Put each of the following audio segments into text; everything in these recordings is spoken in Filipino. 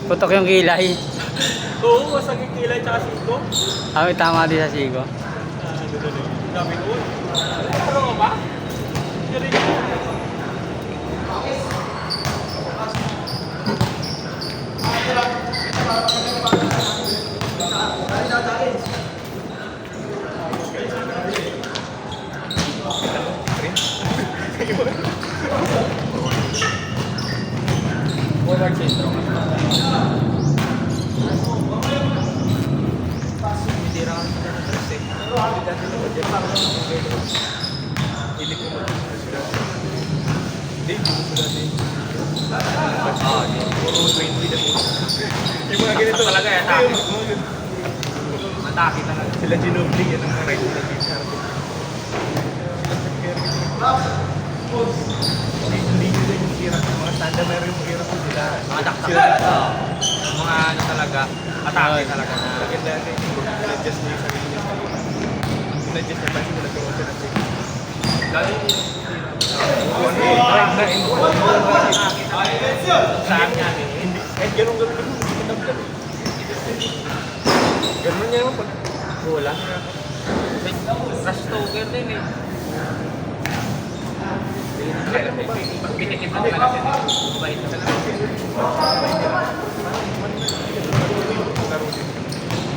Putok yung kilay. Oo, wasag yung kilay tsaka siko. Ay, tama din sa sigo. Sabi ko, ano ka ba? Forward syndrome. Hindi rin ako sa stress eh. Hindi dati na ba dyan? Hindi ko mag-stress. Hindi ko dati. Puro 20 na po. Yung mga ganito talaga yan. Matake talaga. Sila Ginobili yan ang mga right na t-shirt. Hindi nila yung hirap. Mga tanda meron yung hirap sila. Mga daktak talaga. Mga ano talaga, atake talaga na. Maganda yan. Pinadjust niya yung sarili niya. Pinadjust niya pa siya nagkaroon siya ng safety. Lalo yung Saan nga eh. hindi. Kahit ganun-ganun lang. Hindi ko nagkaroon. Ganun niya naman pag wala. Rush talker din eh. Pinikit na talaga siya. Mabait na talaga.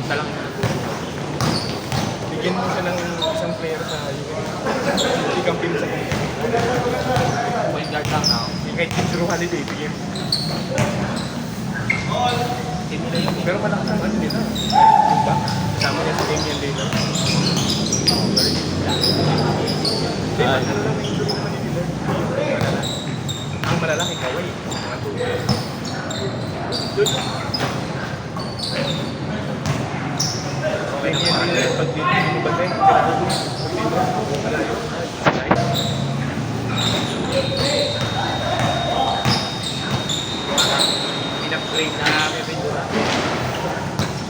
Isa lang. Bigyan mo siya ng isang player sa UN. Hindi kang pin sa kanya. Point guard lang na. Kahit Jiro Holiday, bigyan mo. Team nila yung Pero malakas ang ano nila. Diba? Kasama niya sa game yan din. Hindi, ano lang yung injury naman ni Dillard. Ang malalaki, Kawhi. Mga tuwa. Like yan din, pag dito mo ba tayo, pag dito, malayo. pinag-grade na Mebendura.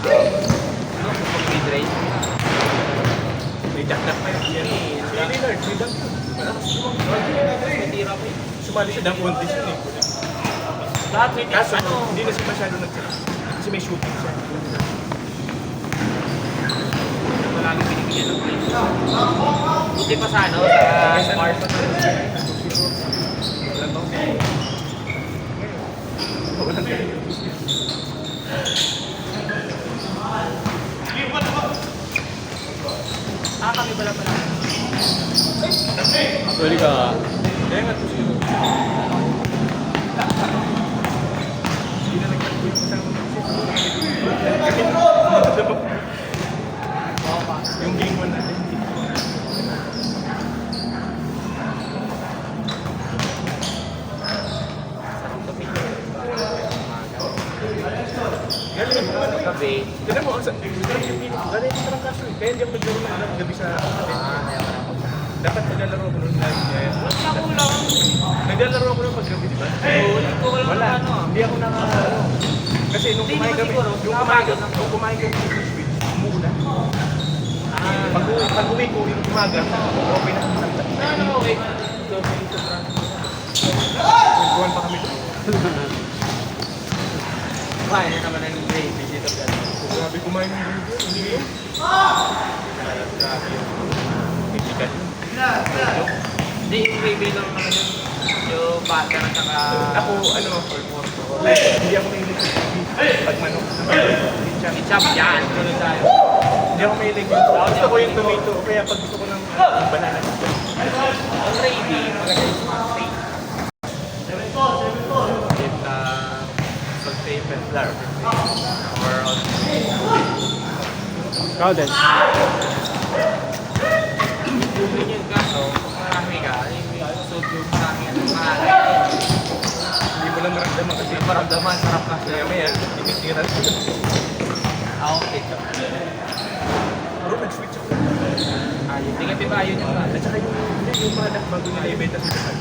Pag mid-range. May dakdak pa yan. Si Lillard, may dakdak. Tira pa eh. Sumali siya ng condition eh. Lahat may Kaso, ano. hindi na siya masyado nag-check. Kasi may shooting siya. Lagi binibigyan ng place. Buti pa sa ano, sa smart. Walang ganyan. Kami pala pala. Actually ka. Kaya nga to zero. Hindi na nag-quit sa yung game 1 natin. Galing mo ano Gabi. Tignan mo, galing yung trangkaso eh. Kaya hindi ako naglaro ng gabi sa atin. Dapat naglalaro ako nung live niya. Nakulang. Naglalaro ako ng paggabi, di ba? Hindi ko wala Wala. ano. Hindi ako nakakaro. Kasi nung Hindi kumain naman kami, siguro. nung kumain kami sa Switch, umuulan. Pag uwi ko, yung umaga, okay na kami sa Ano mo eh? Kwentuhan pa kami doon. Kumain na naman ng grade. Visit of that. Grabe kumain ng video. Hindi yun. Grabe yun. Typical yun. Hindi, yung gravy lang naman yun. Yung butter at saka... Ako, ano, hindi ako mahilig sa TV. Pag manok. Ketchup yan. Tulad tayo. Hindi ako mahilig yun. Gusto ko yung tomato. Kaya pag gusto ko ng banana. Ang gravy, maganda yung mga steak. With salt and flour. Or on... Crowded. Gawin yun kaso, marami ka. Yung sodium sa akin. Marami. Hindi mo lang maramdaman kasi Maramdaman, sarap kasi. maya, tinitiran. Ako, ketchup. Bro, nag-switch ako. Ayun. Hindi ka diba ayun yung At saka yung product bago nila ibenta sa Japan,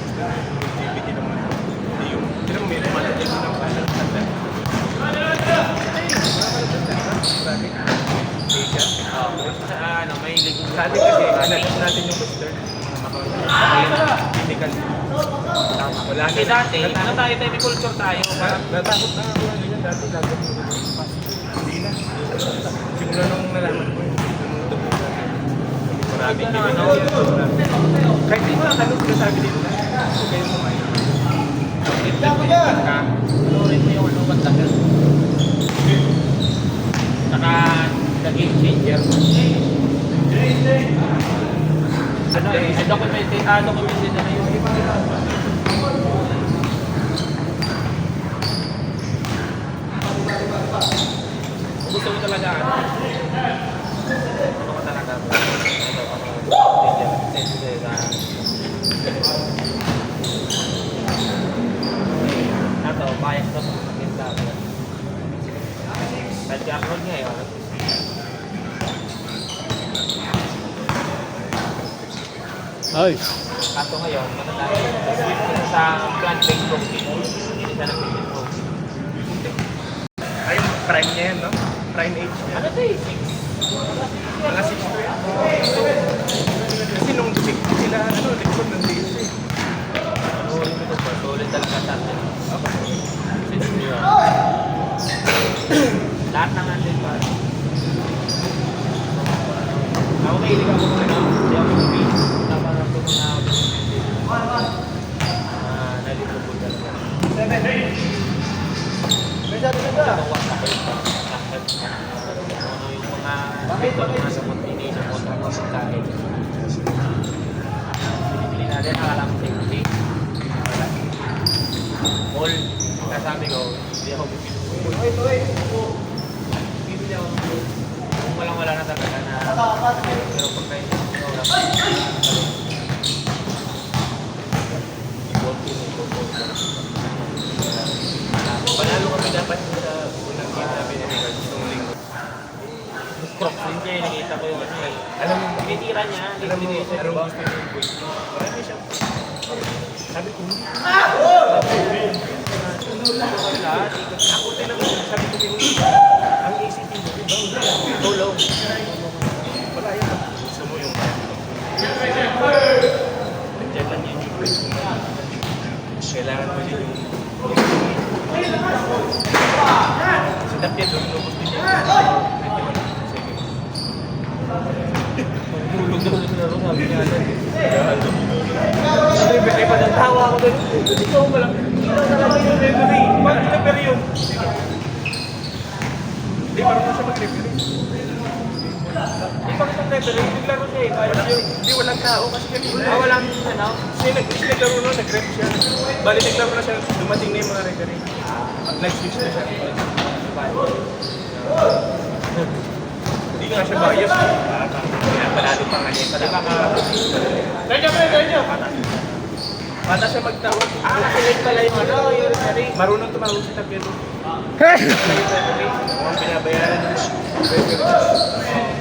yung DVD naman. Hindi yung, hindi naman may lumalat yung ng palang tanda. Asia. Sa ano, may ligong Sa atin kasi, natin yung western. Hindi ka. Tama. Wala Kasi dati, ano tayo, culture tayo. Parang Natakot na ako ano yan dati. Lagyan mo na hindi na. Simula nung nalaman ko yun. Marami Ito na, din ano? kahit di mo natanong sinasabi din na. So kayo mo kayo. Tulorin mo yung ano, bantagal. Saka, the game changer. Ano eh, documented na yun. Gusto mo talaga ano? Gusto ko talaga. Ito, bias to sa maganda. Kahit ka-upload nga yun. Ay, Kaso ngayon, matatayo. Switch na sa plant-based protein. Hindi siya nag-based protein. Ayun, prime niya yan, no? Prime age niya. Ano to eh? Mga 6 to yan. Kasi nung sila, ano, likod ng days eh. Solid talaga sa atin. Lahat ng atin pa. Ako mahilig ako kung ano. Hindi ako yung tama na ito mga nalito po talaga. Ano yung mga sabot ini sa mga pagkain. Binibili natin akala mo safety. Wala. All, kasabi ko, hindi ako bibili. Bibili ako kung walang-wala na talaga na pero pagkain ko wala pa. Panalo kami dapat sa unang game namin ni Regards nung linggo. Crocs din siya, nakita ko yung ano eh. Alam mo, Tinitira niya, alam mo, tinitira siya. anong gusto niyo yung voice niya? Marami siya. Sabi ko, Lahat, ako tinanong, sabi ko yung ang ACT mo, di ba? tulong. Wala yun. Gusto mo yung nandiyan lang yun yung voice mo. Kailangan mo din yung si Tapia doon, lubos din niya. Tulong daw sa laro, sabi niya. Sabi ko, ay panatawa ako doon. Ikaw mo lang. Ikaw talaga yung referee. Bakit referee yun? Hindi, marunong siya mag-referee. Di ba kasi referee, naglaro siya eh. Hindi, walang tao kasi kanina. Walang ano. Kasi naglaro nun, nag-ref siya. Bali, naglaro na siya, dumating na yung mga referee. Nag-switch na siya. Hindi nga siya bias. Kaya panalo pa nga niya. Ganyan! Bata siya magtawag. Kilig pala yung ano, yung referee. Marunong tumawag si Tapia doon. Mukhang binabayaran niya. Referee.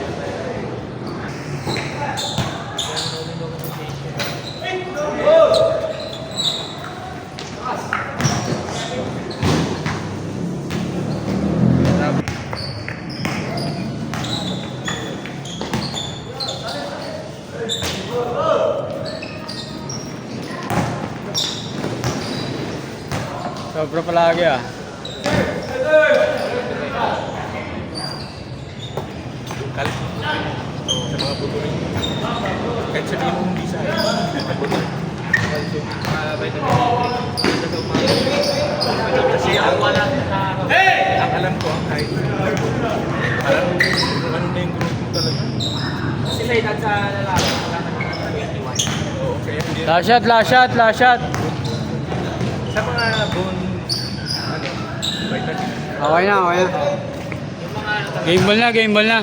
sobra palagi ah. Kalit. Sa mga buturin. Kahit sabihin mo hindi sa akin. Kasi ang wala sa... Ang alam ko ang height. Alam mo kung ano na yung group mo talaga. Kasi sa edad sa lalaki, wala na 21. Oo, kaya hindi. Last shot, last shot, last shot. Sa mga bone, ano, vitamin. Okay na, okay na. Yung mga ano, Game ball na, game ball na.